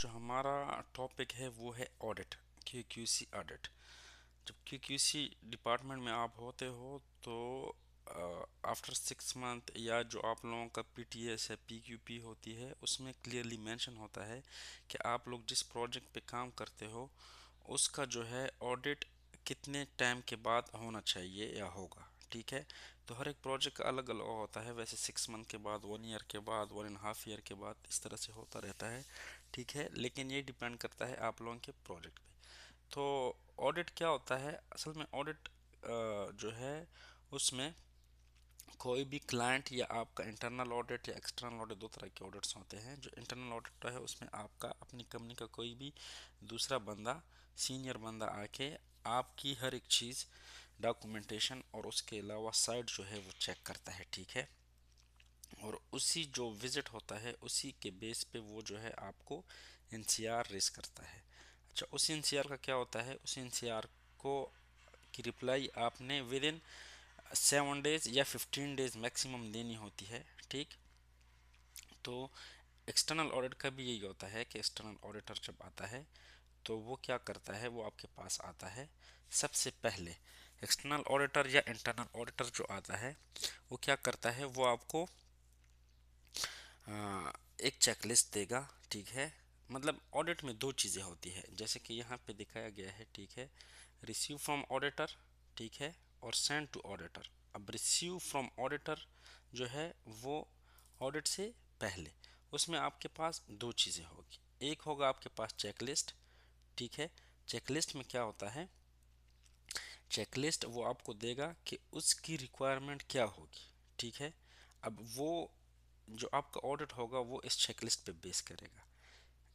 जो हमारा टॉपिक है वो है ऑडिट। QC audit. जब क्यूसी डिपार्टमेंट में आप होते हो तो आफ्टर 6 मंथ या जो आप लोगों का पीटीएस है पीक्यूपी होती है उसमें क्लियरली मेंशन होता है कि आप लोग जिस प्रोजेक्ट पे काम करते हो उसका जो है ऑडिट कितने टाइम के बाद होना चाहिए या होगा। ठीक है। तो हर एक प्रोजेक्ट का अलग अलग होता है। वैसे 6 मंथ के बाद, 1 ईयर के बाद, 1.5 ईयर के बाद इस तरह से होता रहता है। ठीक है। लेकिन ये डिपेंड करता है आप लोगों के प्रोजेक्ट पे। तो ऑडिट क्या होता है असल में? ऑडिट जो है उसमें कोई भी क्लाइंट या आपका इंटरनल ऑडिट या एक्सटर्नल ऑडिट, दो तरह के ऑडिट्स होते हैं। जो इंटरनल ऑडिट है उसमें आपका अपनी कंपनी का कोई भी दूसरा बंदा, सीनियर बंदा आके आपकी हर एक चीज़, डॉक्यूमेंटेशन और उसके अलावा साइट जो है वो चेक करता है। ठीक है। और उसी जो विजिट होता है उसी के बेस पे वो जो है आपको एनसीआर रेस करता है। अच्छा, उस एनसीआर का क्या होता है? उस एनसीआर को की रिप्लाई आपने विद इन 7 डेज या 15 डेज मैक्सिमम देनी होती है। ठीक। तो एक्सटर्नल ऑडिट का भी यही होता है कि एक्सटर्नल ऑडिटर जब आता है तो वो क्या करता है, वो आपके पास आता है सबसे पहले। एक्सटर्नल ऑडिटर या इंटरनल ऑडिटर जो आता है वो क्या करता है, वो आपको एक चेकलिस्ट देगा। ठीक है। मतलब ऑडिट में दो चीज़ें होती है जैसे कि यहाँ पे दिखाया गया है। ठीक है। रिसीव फ्रॉम ऑडिटर, ठीक है, और सेंड टू ऑडिटर। अब रिसीव फ्रॉम ऑडिटर जो है वो ऑडिट से पहले, उसमें आपके पास दो चीज़ें होगी। एक होगा आपके पास चेकलिस्ट। ठीक है। चेकलिस्ट में क्या होता है? चेकलिस्ट वो आपको देगा कि उसकी रिक्वायरमेंट क्या होगी। ठीक है। अब वो जो आपका ऑडिट होगा वो इस चेकलिस्ट पे बेस करेगा।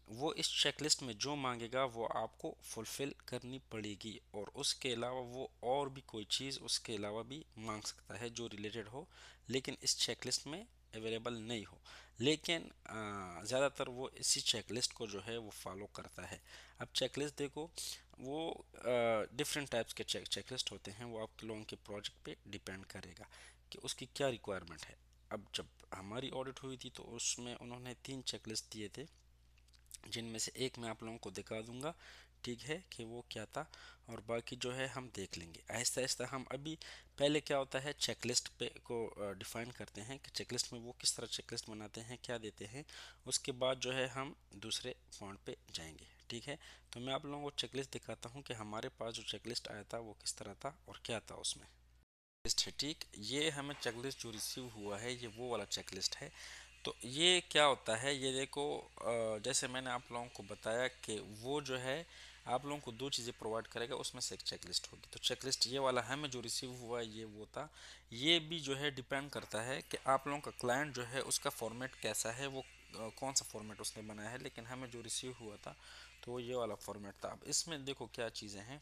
वो इस चेकलिस्ट में जो मांगेगा वो आपको फुलफिल करनी पड़ेगी, और उसके अलावा वो और भी कोई चीज़ उसके अलावा भी मांग सकता है जो रिलेटेड हो, लेकिन इस चेकलिस्ट में अवेलेबल नहीं हो। लेकिन ज़्यादातर वो इसी चेकलिस्ट को जो है वो फॉलो करता है। अब चेकलिस्ट देखो, वो डिफरेंट टाइप्स के चेकलिस्ट होते हैं। वो आप लोगों के प्रोजेक्ट पे डिपेंड करेगा कि उसकी क्या रिक्वायरमेंट है। अब जब हमारी ऑडिट हुई थी तो उसमें उन्होंने 3 चेकलिस्ट दिए थे, जिनमें से एक मैं आप लोगों को दिखा दूंगा। ठीक है कि वो क्या था, और बाकी जो है हम देख लेंगे आहिस्ता आहिस्ता। हम अभी पहले क्या होता है चेकलिस्ट पे को डिफाइन करते हैं कि चेकलिस्ट में वो किस तरह चेकलिस्ट बनाते हैं, क्या देते हैं। उसके बाद जो है हम दूसरे पॉइंट पे जाएंगे। ठीक है। तो मैं आप लोगों को चेकलिस्ट दिखाता हूँ कि हमारे पास जो चेकलिस्ट आया था वो किस तरह था और क्या था उसमें। लिस्ट है। ठीक। ये हमें चेकलिस्ट जो रिसीव हुआ है ये वो वाला चेकलिस्ट है। तो ये क्या होता है, ये देखो, जैसे मैंने आप लोगों को बताया कि वो जो है आप लोगों को दो चीज़ें प्रोवाइड करेगा, उसमें से एक चेकलिस्ट होगी। तो चेकलिस्ट ये वाला हमें जो रिसीव हुआ है ये वो था। ये भी जो है डिपेंड करता है कि आप लोगों का क्लाइंट जो है उसका फॉर्मेट कैसा है, वो कौन सा फॉर्मेट उसने बनाया है। लेकिन हमें जो रिसीव हुआ था तो वो ये वाला फॉर्मेट था। अब इसमें देखो क्या चीज़ें हैं।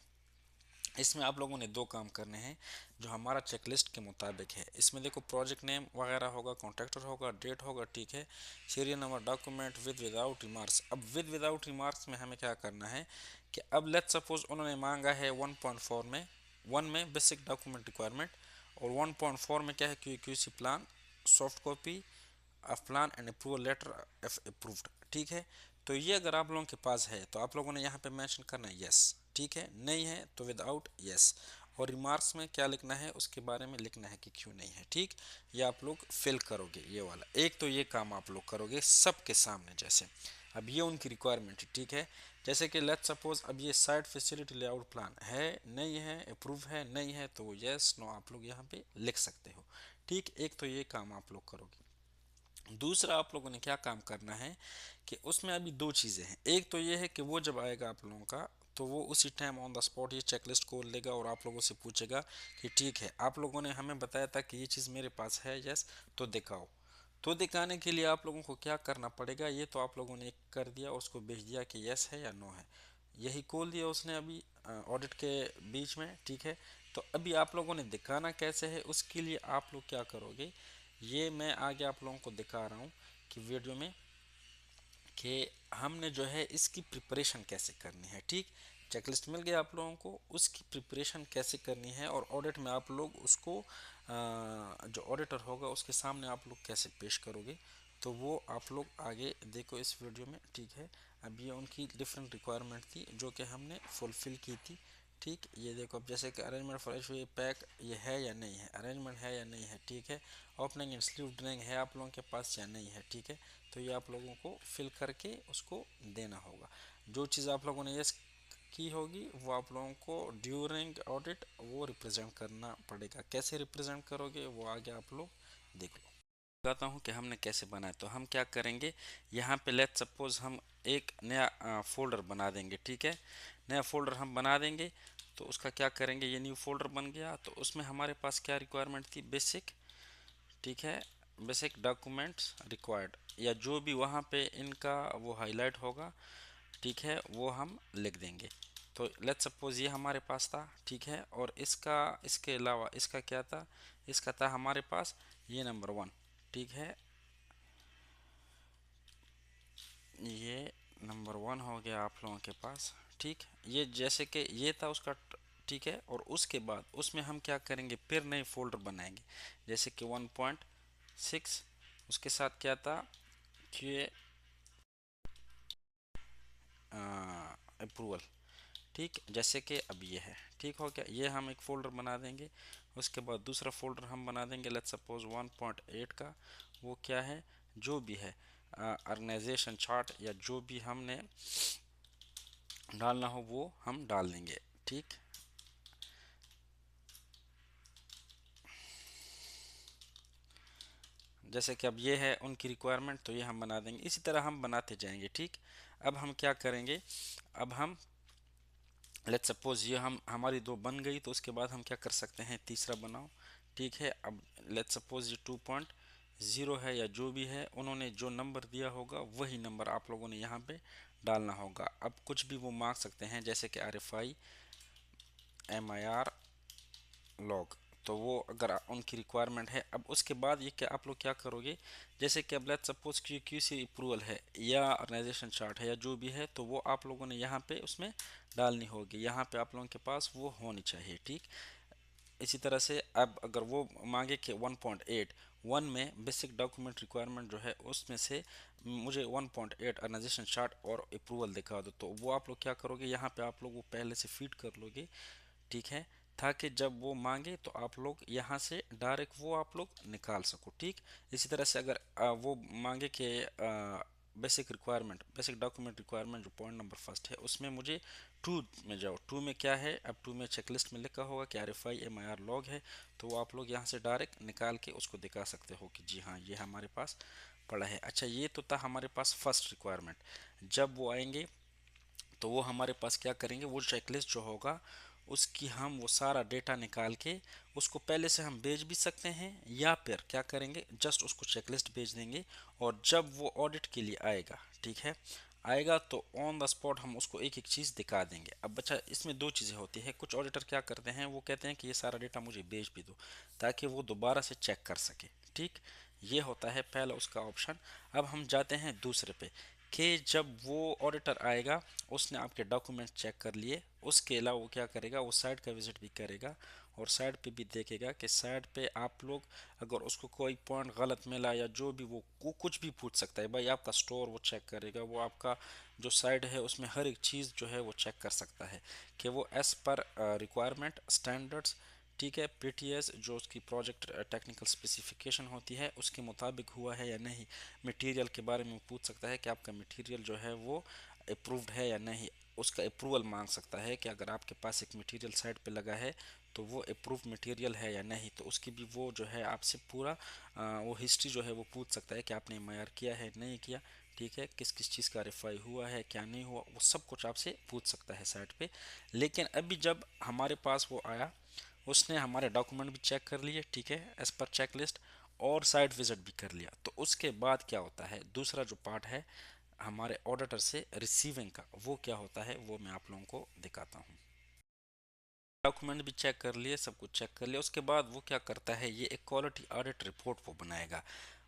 इसमें आप लोगों ने दो काम करने हैं जो हमारा चेकलिस्ट के मुताबिक है। इसमें देखो प्रोजेक्ट नेम वगैरह होगा, कॉन्ट्रैक्टर होगा, डेट होगा। ठीक है। Serial number, document with without remarks. अब विद विदाउट रिमार्क्स में हमें क्या करना है कि अब लेट्स सपोज उन्होंने मांगा है 1.4 में, 1 में बेसिक डॉक्यूमेंट रिक्वायरमेंट, और 1.4 में क्या है, QC plan, soft copy of plan and approval letter F approved. ठीक है। तो ये अगर आप लोगों के पास है तो आप लोगों ने यहाँ पे मेंशन करना है यस। ठीक है। नहीं है तो विदाउट यस। और रिमार्क्स में क्या लिखना है उसके बारे में लिखना है कि क्यों नहीं है। ठीक। ये आप लोग फिल करोगे ये वाला। एक तो ये काम आप लोग करोगे सबके सामने जैसे। अब ये उनकी रिक्वायरमेंट है। ठीक है। जैसे कि लेट्स सपोज अब ये साइट फैसिलिटी लेआउट प्लान है, नहीं है, अप्रूव है, नहीं है, तो यस नो आप लोग यहाँ पे लिख सकते हो। ठीक। एक तो ये काम आप लोग करोगे। दूसरा आप लोगों ने क्या काम करना है कि उसमें अभी दो चीज़ें हैं। एक तो ये है कि वो जब आएगा आप लोगों का तो वो उसी टाइम ऑन द स्पॉट ये चेकलिस्ट खोल लेगा और आप लोगों से पूछेगा कि ठीक है आप लोगों ने हमें बताया था कि ये चीज़ मेरे पास है, यस, तो दिखाओ। तो दिखाने के लिए आप लोगों को क्या करना पड़ेगा, ये तो आप लोगों ने कर दिया, उसको भेज दिया कि यस है या नो है। यही खोल दिया उसने अभी ऑडिट के बीच में। ठीक है। तो अभी आप लोगों ने दिखाना कैसे है, उसके लिए आप लोग क्या करोगे, ये मैं आगे आप लोगों को दिखा रहा हूँ कि वीडियो में कि हमने जो है इसकी प्रिपरेशन कैसे करनी है। ठीक। चेकलिस्ट मिल गया आप लोगों को, उसकी प्रिपरेशन कैसे करनी है और ऑडिट में आप लोग उसको जो ऑडिटर होगा उसके सामने आप लोग कैसे पेश करोगे, तो वो आप लोग आगे देखो इस वीडियो में। ठीक है। अब ये उनकी डिफरेंट रिक्वायरमेंट थी जो कि हमने फुलफ़िल की थी। ठीक, ये देखो अब जैसे कि अरेंजमेंट फॉर ये पैक ये है या नहीं है, अरेंजमेंट है या नहीं है, ठीक है, ओपनिंग एंड स्लीव ड्रिंक है आप लोगों के पास या नहीं है, ठीक है, तो ये आप लोगों को फिल करके उसको देना होगा। जो चीज़ आप लोगों ने यस की होगी वो आप लोगों को ड्यूरिंग ऑडिट वो रिप्रेजेंट करना पड़ेगा। कैसे रिप्रेजेंट करोगे वो आगे आप लोग देख लो। बताता हूँ कि हमने कैसे बनाया। तो हम क्या करेंगे, यहाँ पे लेट सपोज हम एक नया फोल्डर बना देंगे, ठीक है, नया फोल्डर हम बना देंगे। तो उसका क्या करेंगे, ये न्यू फोल्डर बन गया। तो उसमें हमारे पास क्या रिक्वायरमेंट थी, बेसिक, ठीक है, बेसिक डॉक्यूमेंट्स रिक्वायर्ड, या जो भी वहाँ पे इनका वो हाईलाइट होगा, ठीक है, वो हम लिख देंगे। तो लेट सपोज ये हमारे पास था, ठीक है, और इसका इसके अलावा इसका क्या था, इसका था हमारे पास ये नंबर 1, ठीक है, ये नंबर 1 हो गया आप लोगों के पास। ठीक, ये जैसे कि ये था उसका ठीक है, और उसके बाद उसमें हम क्या करेंगे, फिर नए फोल्डर बनाएंगे, जैसे कि 1.6, उसके साथ क्या था कि अप्रूवल, ठीक, जैसे कि अब ये है, ठीक हो गया, ये हम एक फ़ोल्डर बना देंगे। उसके बाद दूसरा फ़ोल्डर हम बना देंगे लेट्स सपोज 1.8 का, वो क्या है, जो भी है ऑर्गेनाइजेशन चार्ट या जो भी हमने डालना हो वो हम डाल देंगे। ठीक, जैसे कि अब ये है उनकी रिक्वायरमेंट, तो ये हम बना देंगे, इसी तरह हम बनाते जाएंगे। ठीक, अब हम क्या करेंगे, अब हम लेट्स सपोज ये हम हमारी दो बन गई, तो उसके बाद हम क्या कर सकते हैं, तीसरा बनाओ। ठीक है, अब लेट्स सपोज ये 2.0 है या जो भी है, उन्होंने जो नंबर दिया होगा वही नंबर आप लोगों ने यहाँ पे डालना होगा। अब कुछ भी वो मांग सकते हैं, जैसे कि RFI, MIR, लॉग, तो वो अगर उनकी रिक्वायरमेंट है। अब उसके बाद ये क्या आप लोग क्या करोगे, जैसे कि अब लेट्स सपोज कि QC अप्रूवल है या ऑर्गेनाइजेशन चार्ट है या जो भी है, तो वो आप लोगों ने यहाँ पे उसमें डालनी होगी, यहाँ पे आप लोगों के पास वो होनी चाहिए। ठीक, इसी तरह से अब अगर वो मांगे कि 1.8, 1 में बेसिक डॉक्यूमेंट रिक्वायरमेंट जो है उसमें से मुझे 1.8 ऑर्गेनाइजेशन चार्ट और अप्रूवल दिखा दो, तो वो आप लोग क्या करोगे, यहाँ पे आप लोग वो पहले से फीड कर लोगे, ठीक है, ताकि जब वो मांगे तो आप लोग यहाँ से डायरेक्ट वो आप लोग निकाल सको। ठीक, इसी तरह से अगर वो मांगे कि basic requirement, basic document requirement जो पॉइंट नंबर फर्स्ट है, उसमें मुझे 2 में जाओ, 2 में क्या है, अब 2 में चेकलिस्ट में लिखा होगा कि RFI MIR लॉग है, तो वो आप लोग यहाँ से डायरेक्ट निकाल के उसको दिखा सकते हो कि जी हाँ ये हमारे पास पड़ा है। अच्छा, ये तो था हमारे पास फर्स्ट रिक्वायरमेंट। जब वो आएंगे तो वो हमारे पास क्या करेंगे, वो चेकलिस्ट जो होगा उसकी हम वो सारा डेटा निकाल के उसको पहले से हम भेज भी सकते हैं, या फिर क्या करेंगे, जस्ट उसको चेकलिस्ट भेज देंगे, और जब वो ऑडिट के लिए आएगा, ठीक है, आएगा तो ऑन द स्पॉट हम उसको एक एक चीज़ दिखा देंगे। अब बच्चा इसमें दो चीज़ें होती है, कुछ ऑडिटर क्या करते हैं, वो कहते हैं कि ये सारा डेटा मुझे भेज भी दो ताकि वो दोबारा से चेक कर सके। ठीक, ये होता है पहला उसका ऑप्शन। अब हम जाते हैं दूसरे पे, कि जब वो ऑडिटर आएगा, उसने आपके डॉक्यूमेंट चेक कर लिए, उसके अलावा वो क्या करेगा, वो साइट का विजिट भी करेगा और साइट पे भी देखेगा कि साइट पे आप लोग अगर उसको कोई पॉइंट गलत मिला या जो भी, वो कुछ भी पूछ सकता है भाई, आपका स्टोर वो चेक करेगा, वो आपका जो साइट है उसमें हर एक चीज़ जो है वो चेक कर सकता है कि वो एज़ पर रिक्वायरमेंट स्टैंडर्ड्स, ठीक है, PTS जो उसकी प्रोजेक्ट टेक्निकल स्पेसिफिकेशन होती है उसके मुताबिक हुआ है या नहीं। मटेरियल के बारे में पूछ सकता है कि आपका मटेरियल जो है वो अप्रूव्ड है या नहीं, उसका अप्रूवल मांग सकता है कि अगर आपके पास एक मटेरियल साइट पे लगा है तो वो अप्रूव मटेरियल है या नहीं, तो उसकी भी वो जो है आपसे पूरा वो हिस्ट्री जो है वो पूछ सकता है कि आपने MIR किया है नहीं किया, ठीक है, किस किस चीज़ का RFI हुआ है क्या नहीं हुआ, वो सब कुछ आपसे पूछ सकता है साइट पे। लेकिन अभी जब हमारे पास वो आया, उसने हमारे डॉक्यूमेंट भी चेक कर लिए, ठीक है, एज पर चेक लिस्ट, और साइट विजिट भी कर लिया, तो उसके बाद क्या होता है, दूसरा जो पार्ट है हमारे ऑडिटर से रिसीविंग का, वो क्या होता है वो मैं आप लोगों को दिखाता हूँ। डॉक्यूमेंट भी चेक कर लिए, सब कुछ चेक कर लिया, उसके बाद वो क्या करता है, ये एक क्वालिटी ऑडिट रिपोर्ट वो बनाएगा।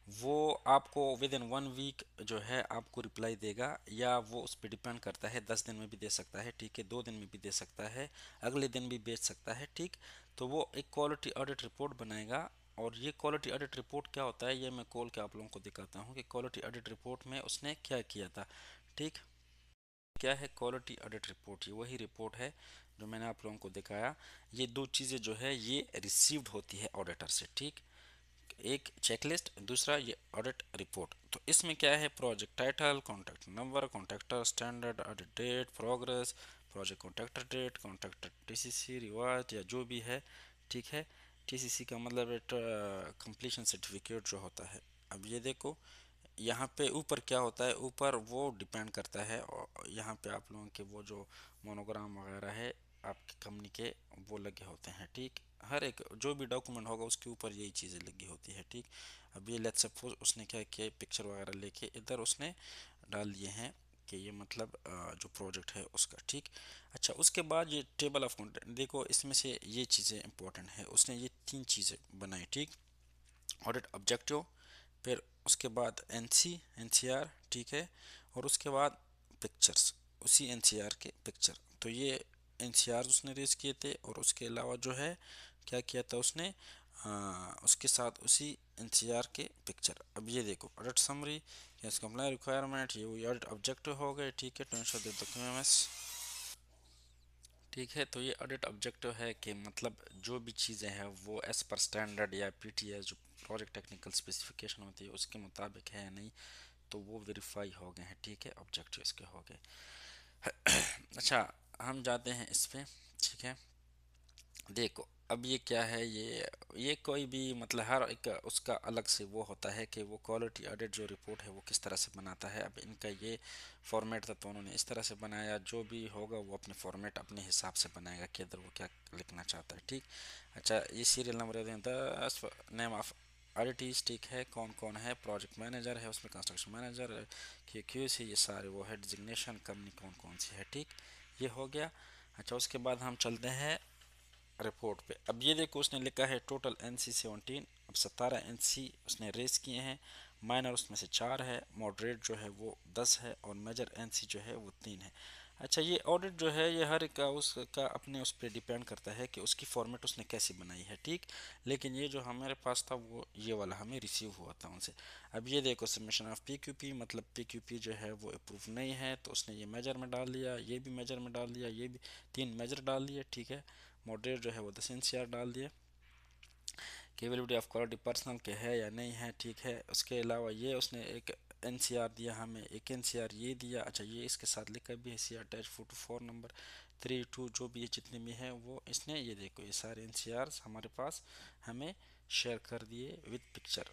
वो आपको विद इन 1 वीक जो है आपको रिप्लाई देगा, या वो उस पर डिपेंड करता है, 10 दिन में भी दे सकता है, ठीक है, 2 दिन में भी दे सकता है, अगले दिन भी भेज सकता है। ठीक, तो वो एक क्वालिटी ऑडिट रिपोर्ट बनाएगा। और ये क्वालिटी ऑडिट रिपोर्ट क्या होता है, ये मैं खोल के आप लोगों को दिखाता हूँ कि क्वालिटी ऑडिट रिपोर्ट में उसने क्या किया था। ठीक, क्या है, क्वालिटी ऑडिट रिपोर्ट, ये वही रिपोर्ट है जो मैंने आप लोगों को दिखाया। ये दो चीज़ें जो है ये रिसीव्ड होती है ऑडिटर से, ठीक। एक चेकलिस्ट, दूसरा ये ऑडिट रिपोर्ट। तो इसमें क्या है, project title, contact number, contractor standard, audit date, progress, project contractor date, contractor TCC रिवाज या जो भी है, ठीक है। टीसीसी का मतलब है कंप्लीशन सर्टिफिकेट जो होता है। अब ये देखो यहाँ पे ऊपर क्या होता है, ऊपर वो डिपेंड करता है, और यहाँ पे आप लोगों के वो जो मोनोग्राम वगैरह है आपकी कंपनी के वो लगे होते हैं, ठीक। हर एक जो भी डॉक्यूमेंट होगा उसके ऊपर यही चीज़ें लगी होती है, ठीक। अब ये लेट्स सपोज उसने क्या किया, पिक्चर वगैरह लेके इधर उसने डाल दिए हैं कि ये मतलब जो प्रोजेक्ट है उसका, ठीक। अच्छा, उसके बाद ये टेबल ऑफ कंटेंट देखो, इसमें से ये चीज़ें इंपॉर्टेंट है, उसने ये तीन चीज़ें बनाई, ठीक। ऑडिट ऑब्जेक्टिव, फिर उसके बाद एनसीआर, ठीक है, और उसके बाद पिक्चर्स, उसी एनसीआर के पिक्चर। तो ये एनसीआर उसने रेज किए थे, और उसके अलावा जो है क्या किया था उसने, उसके साथ उसी एनसीआर के पिक्चर। अब ये देखो audit summary, yes comply requirement, ये वही ऑडिट ऑब्जेक्टिव हो गए, ठीक है, to ensure that the QMS, ठीक है। तो ये ऑडिट ऑब्जेक्टिव है कि मतलब जो भी चीज़ें हैं वो एज पर स्टैंडर्ड या पीटीएस जो प्रोजेक्ट टेक्निकल स्पेसिफिकेशन होती है उसके मुताबिक है या नहीं, तो वो वेरीफाई हो गए हैं, ठीक है, ऑब्जेक्टिव इसके हो गए। अच्छा, हम जाते हैं इस पे, ठीक है। देखो अब ये क्या है, ये कोई भी मतलब हर एक उसका अलग से वो होता है कि वो क्वालिटी ऑडिट जो रिपोर्ट है वो किस तरह से बनाता है। अब इनका ये फॉर्मेट था तो उन्होंने इस तरह से बनाया, जो भी होगा वो अपने फॉर्मेट अपने हिसाब से बनाएगा कि इधर वो क्या लिखना चाहता है, ठीक। अच्छा, ये सीरियल नंबर दें, द नेम ऑफ ऑडिटीज, ठीक है, कौन कौन है, प्रोजेक्ट मैनेजर है उसमें, कंस्ट्रक्शन मैनेजर, क्यू सी, ये सारे वो है, डिजिग्नेशन कंपनी कौन कौन सी है, ठीक, ये हो गया। अच्छा, उसके बाद हम चलते हैं रिपोर्ट पे। अब ये देखो उसने लिखा है टोटल एनसी 17, अब 17 एनसी उसने रेस किए हैं, माइनर उसमें से 4 है, मॉडरेट जो है वो 10 है, और मेजर एनसी जो है वो 3 है। अच्छा, ये ऑडिट जो है ये हर एक का उसका अपने उस पर डिपेंड करता है कि उसकी फॉर्मेट उसने कैसी बनाई है, ठीक। लेकिन ये जो हमारे पास था वो ये वाला हमें रिसीव हुआ था उनसे। अब ये देखो सबमिशन ऑफ पीक्यूपी, मतलब पीक्यूपी जो है वो अप्रूव नहीं है, तो उसने ये मेजर में डाल दिया, ये भी मेजर में डाल दिया, ये भी 3 मेजर डाल दिए, ठीक है। मॉडरेट जो है वो 10 एनसीआर डाल दिए, केबिलिटी ऑफ क्वालिटी पर्सनल के है या नहीं है, ठीक है। उसके अलावा ये उसने एक एनसीआर दिया हमें, एक एनसीआर ये दिया। अच्छा, ये इसके साथ लिखा भी है सी अटैच 44 नंबर 32 जो भी ये जितने भी हैं वो इसने, ये देखो ये सारे एनसीआर हमारे पास हमें शेयर कर दिए विद पिक्चर,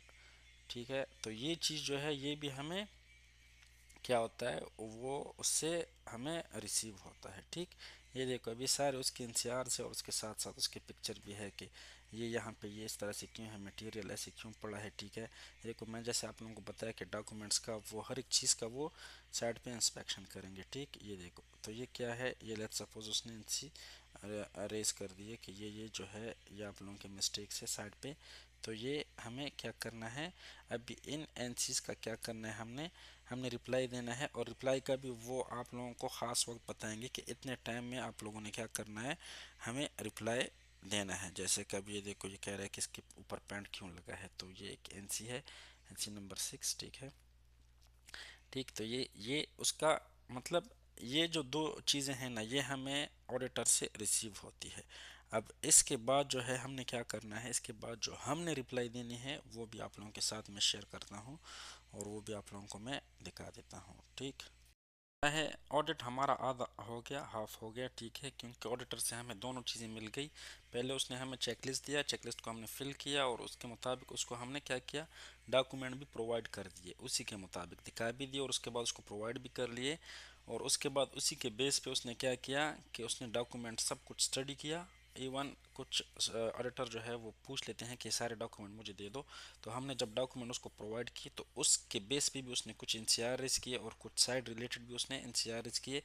ठीक है। तो ये चीज़ जो है ये भी हमें क्या होता है वो उससे हमें रिसीव होता है, ठीक। ये देखो अभी सारे उसके इंतजार से, और उसके साथ साथ उसके पिक्चर भी है कि ये यहाँ पे ये इस तरह से क्यों है, मटेरियल ऐसे क्यों पड़ा है, ठीक है। देखो मैं जैसे आप लोगों को बताया कि डॉक्यूमेंट्स का वो हर एक चीज़ का वो साइड पे इंस्पेक्शन करेंगे, ठीक। ये देखो तो ये क्या है, ये लेट्स सपोज उसने इनसी अरेज कर दिए कि ये जो है ये आप लोगों के मिस्टेक से साइड पे। तो ये हमें क्या करना है, अभी इन एनसीज का क्या करना है, हमने रिप्लाई देना है, और रिप्लाई का भी वो आप लोगों को ख़ास वक्त बताएंगे कि इतने टाइम में आप लोगों ने क्या करना है, हमें रिप्लाई देना है। जैसे कि अब ये देखो ये कह रहा है कि इसके ऊपर पेंट क्यों लगा है, तो ये एक एनसी है, एनसी नंबर 6, ठीक है, ठीक। तो ये उसका मतलब ये जो दो चीज़ें हैं ना ये हमें ऑडिटर से रिसीव होती है। अब इसके बाद जो है हमने क्या करना है, इसके बाद जो हमने रिप्लाई देनी है वो भी आप लोगों के साथ मैं शेयर करता हूँ, और वो भी आप लोगों को मैं दिखा देता हूँ, ठीक है। ऑडिट हमारा आधा हो गया, हाफ हो गया, ठीक है, क्योंकि ऑडिटर से हमें दोनों चीज़ें मिल गई। पहले उसने हमें चेकलिस्ट दिया, चेकलिस्ट को हमने फिल किया, और उसके मुताबिक उसको हमने क्या किया, डॉक्यूमेंट भी प्रोवाइड कर दिए, उसी के मुताबिक दिखा भी दिए, और उसके बाद उसको प्रोवाइड भी कर लिए। और उसके बाद उसी के बेस पे उसने क्या किया कि उसने डॉक्यूमेंट सब कुछ स्टडी किया। इवन कुछ ऑडिटर जो है वो पूछ लेते हैं कि सारे डॉक्यूमेंट मुझे दे दो, तो हमने जब डॉक्यूमेंट उसको प्रोवाइड किए तो उसके बेस पे भी उसने कुछ एनसीआर रेज किए, और कुछ साइड रिलेटेड भी उसने एनसीआर रेज किए,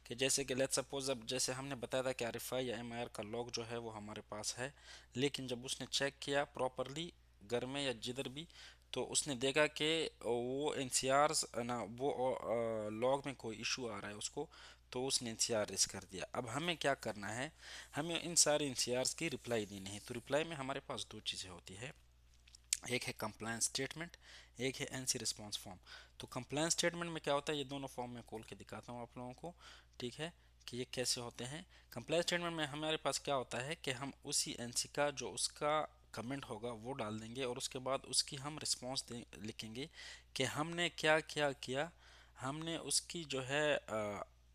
कि जैसे कि लेट्स सपोज अब जैसे हमने बताया था कि आरएफआई या एमआईआर का लॉग जो है वो हमारे पास है, लेकिन जब उसने चेक किया प्रॉपरली घर में या जिधर भी, तो उसने देखा कि वो एनसीआर ना वो लॉग में कोई इशू आ रहा है उसको, तो उसने एनसीआर रेज कर दिया। अब हमें क्या करना है, हमें इन सारे एनसीआर की रिप्लाई देनी है। तो रिप्लाई में हमारे पास दो चीज़ें होती है, एक है कंप्लायंस स्टेटमेंट, एक है एनसी रिस्पांस फॉर्म। तो कंप्लायंस स्टेटमेंट में क्या होता है, ये दोनों फॉर्म में खोल के दिखाता हूँ आप लोगों को, ठीक है, कि ये कैसे होते हैं। कंप्लायंस स्टेटमेंट में हमारे पास क्या होता है कि हम उसी एनसी का जो उसका कमेंट होगा वो डाल देंगे, और उसके बाद उसकी हम रिस्पांस लिखेंगे कि हमने क्या क्या किया, हमने उसकी जो है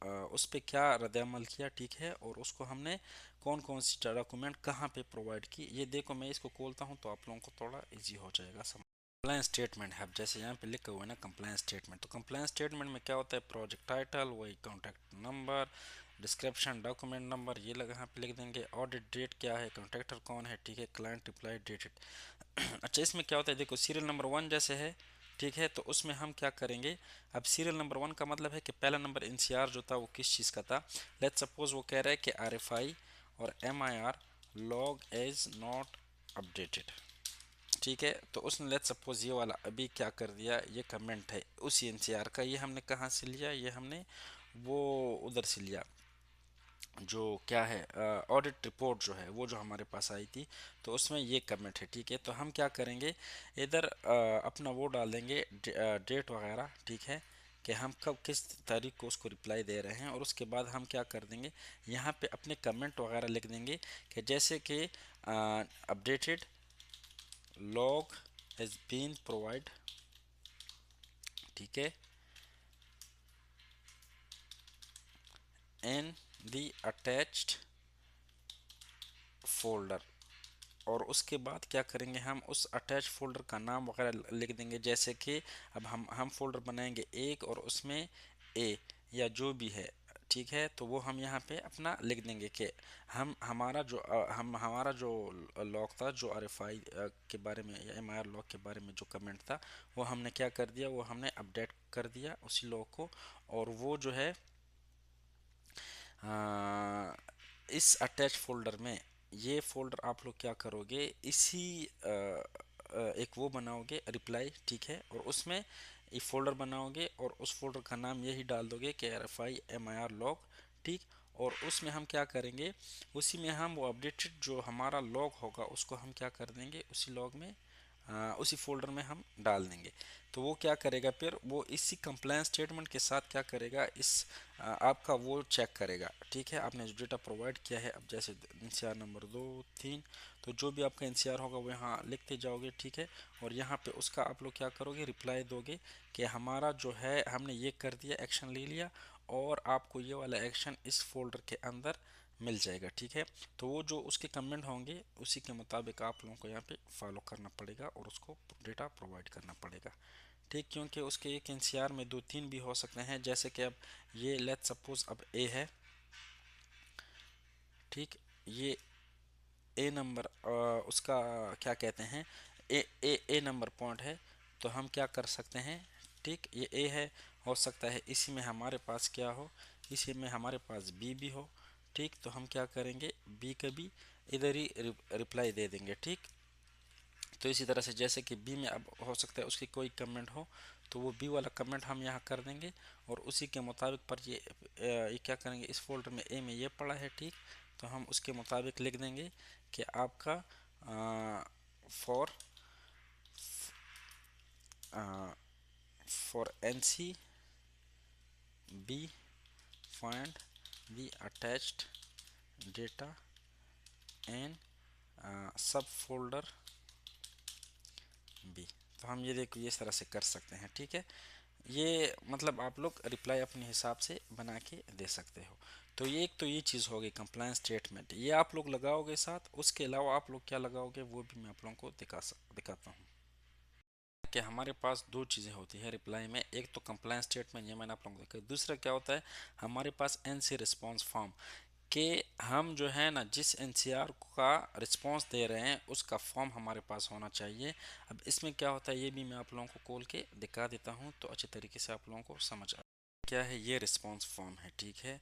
उस पर क्या रद्दअमल किया, ठीक है, और उसको हमने कौन कौन सी डॉक्यूमेंट कहाँ पे प्रोवाइड की। ये देखो मैं इसको खोलता हूँ तो आप लोगों को थोड़ा इजी हो जाएगा समझ। कंप्लायंस स्टेटमेंट है, अब जैसे यहाँ पे लिखा हुआ है ना कंप्लायंस स्टेटमेंट, तो कंप्लायंस स्टेटमेंट में क्या होता है, प्रोजेक्ट टाइटल, वही contact number, description, document number, ये लगा यहाँ पे लिख देंगे, ऑडिट डेट क्या है, कॉन्ट्रैक्टर कौन है, ठीक है, क्लाइंट रिप्लाई डेटेड। अच्छा, इसमें क्या होता है, देखो सीरियल नंबर 1 जैसे है, ठीक है, तो उसमें हम क्या करेंगे, अब सीरियल नंबर 1 का मतलब है कि पहला नंबर एनसीआर जो था वो किस चीज़ का था। लेट सपोज वो कह रहा है कि आरएफआई और एमआईआर लॉग एज नॉट अपडेटेड, ठीक है, तो उसने लेट सपोज ये वाला अभी क्या कर दिया, ये कमेंट है उसी एनसीआर का, ये हमने कहाँ से लिया, ये हमने वो उधर से लिया, जो क्या है ऑडिट रिपोर्ट जो है वो जो हमारे पास आई थी, तो उसमें ये कमेंट है, ठीक है, तो हम क्या करेंगे, इधर अपना वो डाल देंगे डेट वगैरह, ठीक है, कि हम कब किस तारीख को उसको रिप्लाई दे रहे हैं, और उसके बाद हम क्या कर देंगे, यहाँ पे अपने कमेंट वगैरह लिख देंगे कि जैसे कि updated log has been provide, ठीक है, इन दी अटैच्ड फोल्डर, और उसके बाद क्या करेंगे, हम उस अटैच फोल्डर का नाम वगैरह लिख देंगे, जैसे कि अब हम फोल्डर बनाएंगे एक, और उसमें ए या जो भी है, ठीक है, तो वो हम यहाँ पे अपना लिख देंगे कि हम हमारा जो लॉग था, जो आरएफआई के बारे में या एमआईआर लॉग के बारे में जो कमेंट था, वो हमने क्या कर दिया, वो हमने अपडेट कर दिया उसी लॉग को, और वो जो है आ, इस अटैच फोल्डर में, ये फोल्डर आप लोग क्या करोगे, इसी एक वो बनाओगे रिप्लाई, ठीक है, और उसमें एक फोल्डर बनाओगे, और उस फोल्डर का नाम यही डाल दोगे कि R F I am I R log, ठीक, और उसमें हम क्या करेंगे, उसी में हम वो अपडेटेड जो हमारा लॉग होगा उसको हम क्या कर देंगे, उसी लॉग में उसी फोल्डर में हम डाल देंगे। तो वो क्या करेगा, फिर वो इसी कंप्लायंस स्टेटमेंट के साथ क्या करेगा, इस आपका वो चेक करेगा, ठीक है, आपने जो डेटा प्रोवाइड किया है, अब जैसे एनसीआर नंबर 2 3, तो जो भी आपका एनसीआर होगा वो यहाँ लिखते जाओगे, ठीक है, और यहाँ पे उसका आप लोग क्या करोगे, रिप्लाई दोगे कि हमारा जो है हमने ये कर दिया, एक्शन ले लिया, और आपको ये वाला एक्शन इस फोल्डर के अंदर मिल जाएगा, ठीक है, तो वो जो उसके कमेंट होंगे उसी के मुताबिक आप लोगों को यहाँ पे फॉलो करना पड़ेगा, और उसको डेटा प्रोवाइड करना पड़ेगा, ठीक, क्योंकि उसके एक एनसीआर में 2 3 भी हो सकते हैं, जैसे कि अब ये लेट सपोज अब ए है, ठीक, ये ए नंबर उसका क्या कहते हैं, ए नंबर पॉइंट है, तो हम क्या कर सकते हैं, ठीक, ये ए है, हो सकता है इसी में हमारे पास क्या हो, इसी में हमारे पास बी भी हो, ठीक, तो हम क्या करेंगे, बी का भी इधर ही रिप्लाई दे देंगे, ठीक, तो इसी तरह से जैसे कि बी में अब हो सकता है उसकी कोई कमेंट हो, तो वो बी वाला कमेंट हम यहाँ कर देंगे, और उसी के मुताबिक पर ये क्या करेंगे, इस फोल्डर में ए में ये पड़ा है, ठीक, तो हम उसके मुताबिक लिख देंगे कि आपका for for N C B find the attached data and sub folder B, तो हम ये देखो इस तरह से कर सकते हैं, ठीक है, ये मतलब आप लोग रिप्लाई अपने हिसाब से बना के दे सकते हो। तो ये एक तो ये चीज़ हो गई कंप्लायंस स्टेटमेंट, ये आप लोग लगाओगे साथ, उसके अलावा आप लोग क्या लगाओगे वो भी मैं आप लोगों को दिखाता हूँ कि हमारे पास दो चीज़ें होती है रिप्लाई में, एक तो कंप्लायंस स्टेटमेंट, ये मैंने आप लोगों को देखा, दूसरा क्या होता है हमारे पास एनसी रिस्पॉन्स फॉर्म, कि हम जो है ना जिस एनसीआर का रिस्पांस दे रहे हैं उसका फॉर्म हमारे पास होना चाहिए। अब इसमें क्या होता है ये भी मैं आप लोगों को खोल के दिखा देता हूँ, तो अच्छे तरीके से आप लोगों को समझ आ क्या है, ये रिस्पांस फॉर्म है, ठीक है,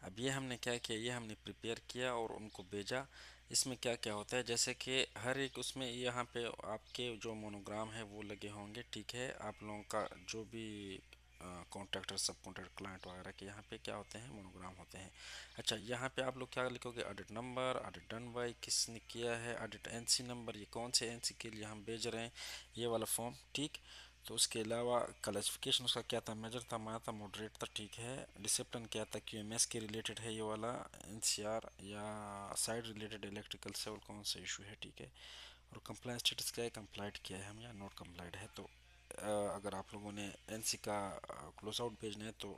अब ये हमने क्या किया, ये हमने प्रिपेयर किया और उनको भेजा। इसमें क्या क्या होता है, जैसे कि हर एक उसमें यहाँ पे आपके जो मोनोग्राम है वो लगे होंगे, ठीक है, आप लोगों का जो भी कॉन्ट्रैक्टर, सब कॉन्ट्रैक्ट, क्लाइंट वगैरह के यहाँ पे क्या होते हैं, मोनोग्राम होते हैं। अच्छा, यहाँ पे आप लोग क्या लिखोगे, audit number, audit done by, किसने किया है, ऑडिट एनसी नंबर, ये कौन से एनसी के लिए हम भेज रहे हैं, ये वाला फॉर्म, ठीक। तो उसके अलावा क्लासिफिकेशन उसका क्या था, मेजर था, माया था, मॉडरेट था, ठीक है। डिसिप्लिन क्या था, क्यूएमएस के रिलेटेड है ये वाला, एनसीआर या साइड रिलेटेड इलेक्ट्रिकल सिविल, कौन सा इशू है, ठीक है। और कंप्लाइंस स्टेटस क्या है, कंप्लाइड किया है हम या नॉट कंप्लाइड है। तो अगर आप लोगों ने एनसी का क्लोज आउट भेजना है तो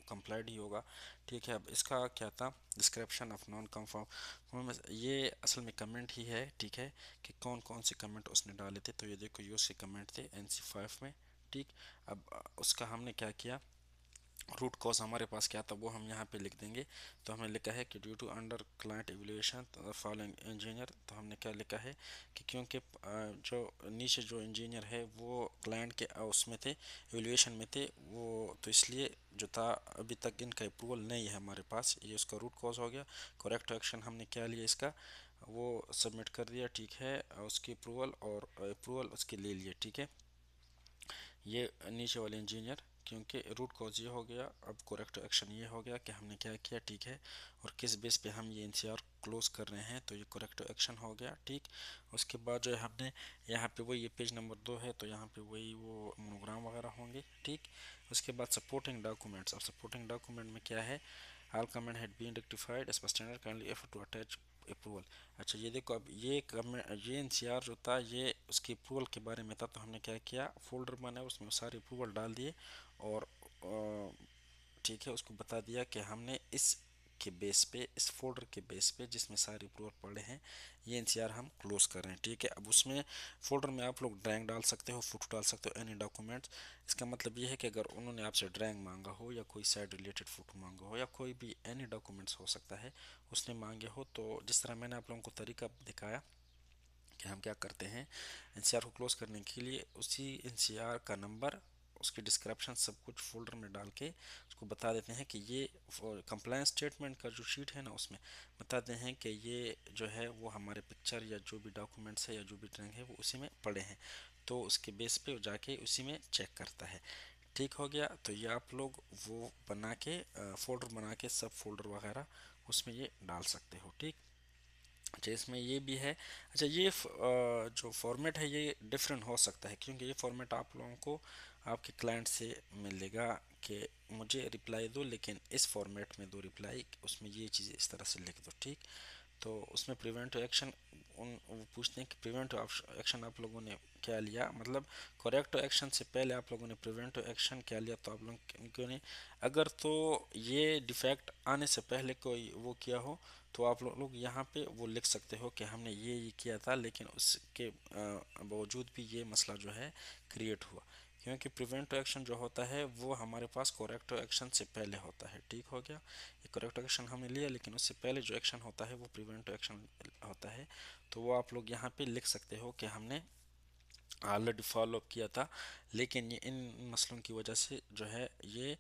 कंप्लाइड ही होगा, ठीक है। अब इसका क्या था, डिस्क्रिप्शन ऑफ नॉन कंफर्म, ये असल में कमेंट ही है, ठीक है, कि कौन कौन से कमेंट उसने डाले थे। तो ये देखो, ये उसके कमेंट थे NC5 में, ठीक। अब उसका हमने क्या किया, रूट कॉज हमारे पास क्या था वो हम यहाँ पे लिख देंगे। तो हमने लिखा है कि due to under client evaluation following engineer, तो हमने क्या लिखा है कि क्योंकि जो नीचे जो इंजीनियर है वो क्लाइंट के उसमें थे, एवेल्यूएशन में थे वो, तो इसलिए जो था अभी तक इनका अप्रूवल नहीं है हमारे पास, ये उसका रूट कॉज हो गया। करेक्ट एक्शन हमने क्या लिया इसका, वो सबमिट कर दिया, ठीक है, उसकी अप्रूवल, और अप्रूवल उसके ले लिए, ठीक है, ये नीचे वाले इंजीनियर, क्योंकि रूट कॉज ये हो गया। अब करेक्ट एक्शन ये हो गया कि हमने क्या किया, ठीक है, और किस बेस पे हम ये एनसीआर क्लोज कर रहे हैं, तो ये करेक्ट एक्शन हो गया, ठीक। उसके बाद जो है हमने यहाँ पे वही, ये पेज नंबर 2 है, तो यहाँ पे वही वो मोनोग्राम वगैरह होंगे, ठीक। उसके बाद सपोर्टिंग डॉक्यूमेंट्स, अब सपोर्टिंग डॉक्यूमेंट में क्या है, all comment had been rectified as per standard, kindly effort to attach approval. अच्छा, ये देखो, अब ये ये एनसीआर जो था ये उसकी अप्रूवल के बारे में था, तो हमने क्या किया, फोल्डर बनाया, उसमें सारे अप्रूवल डाल दिए, और ठीक है, उसको बता दिया कि हमने इस के बेस पे, इस फोल्डर के बेस पे जिसमें सारे अप्रूवल पड़े हैं, ये एनसीआर हम क्लोज कर रहे हैं, ठीक है। अब उसमें फोल्डर में आप लोग ड्रैग डाल सकते हो, फोटो डाल सकते हो, एनी डॉक्यूमेंट्स। इसका मतलब ये है कि अगर उन्होंने आपसे ड्रैग मांगा हो, या कोई साइड रिलेटेड फोटो मांगा हो, या कोई भी एनी डॉक्यूमेंट्स हो सकता है उसने मांगे हो, तो जिस तरह मैंने आप लोगों को तरीका दिखाया कि हम क्या करते हैं एनसीआर को क्लोज करने के लिए, उसी एनसीआर का नंबर, उसकी डिस्क्रिप्शन, सब कुछ फोल्डर में डाल के उसको बता देते हैं कि ये कंप्लायंस स्टेटमेंट का जो शीट है ना, उसमें बताते हैं कि ये जो है वो हमारे पिक्चर या जो भी डॉक्यूमेंट्स है या जो भी ड्राइंग है वो उसी में पड़े हैं, तो उसके बेस पे जाके उसी में चेक करता है। ठीक हो गया, तो ये आप लोग वो बना के फोल्डर बना के सब फोल्डर वगैरह उसमें ये डाल सकते हो, ठीक। अच्छा, इसमें ये भी है। अच्छा, ये जो फॉर्मेट है ये डिफरेंट हो सकता है, क्योंकि ये फॉर्मेट आप लोगों को आपके क्लाइंट से मिलेगा कि मुझे रिप्लाई दो, लेकिन इस फॉर्मेट में दो रिप्लाई, उसमें ये चीज़ें इस तरह से लिख दो, ठीक। तो उसमें प्रिवेंटिव एक्शन, उन वो पूछते हैं कि प्रिवेंटिव एक्शन आप लोगों ने क्या लिया, मतलब करेक्टिव एक्शन से पहले आप लोगों ने प्रिवेंटिव एक्शन क्या लिया, तो आप लोग क्यों नहीं, अगर तो ये डिफेक्ट आने से पहले कोई वो किया हो, तो आप लोग यहाँ पे वो लिख सकते हो कि हमने ये किया था, लेकिन उसके बावजूद भी ये मसला जो है क्रिएट हुआ, क्योंकि प्रिवेंटिव एक्शन जो होता है वो हमारे पास करेक्टिव एक्शन से पहले होता है, ठीक हो गया। ये करेक्टिव एक्शन हमने लिया, लेकिन उससे पहले जो एक्शन होता है वो प्रिवेंटिव एक्शन होता है, तो वो आप लोग यहाँ पे लिख सकते हो कि हमने ऑलरेडी फॉलो अप किया था, लेकिन ये इन मसलों की वजह से जो है ये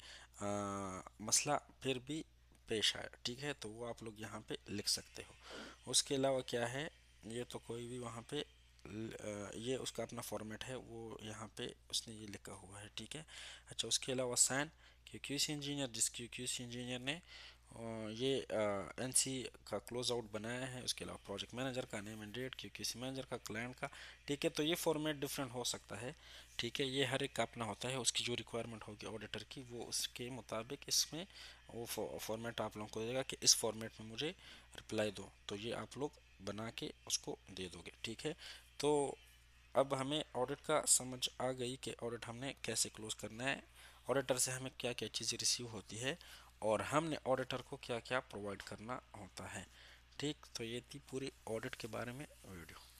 मसला फिर भी पेश आया, ठीक है, तो वो आप लोग यहाँ पे लिख सकते हो। उसके अलावा क्या है, ये तो कोई भी वहाँ पे ये उसका अपना फॉर्मेट है, वो यहाँ पे उसने ये लिखा हुआ है, ठीक है। अच्छा, उसके अलावा साइन, क्यूसी इंजीनियर, जिस क्यूसी इंजीनियर ने ये एनसी का क्लोज आउट बनाया है, उसके अलावा प्रोजेक्ट मैनेजर का name and date, QC manager का, क्लाइंट का, ठीक है। तो ये फॉर्मेट डिफरेंट हो सकता है, ठीक है, ये हर एक का अपना होता है, उसकी जो रिक्वायरमेंट होगी ऑडिटर की वो उसके मुताबिक इसमें वो फॉर्मेट आप लोगों को देगा कि इस फॉर्मेट में मुझे रिप्लाई दो, तो ये आप लोग बना के उसको दे दोगे, ठीक है। तो अब हमें ऑडिट का समझ आ गई कि ऑडिट हमने कैसे क्लोज करना है, ऑडिटर से हमें क्या क्या चीज़ें रिसीव होती है, और हमने ऑडिटर को क्या क्या प्रोवाइड करना होता है, ठीक। तो ये थी पूरी ऑडिट के बारे में वीडियो।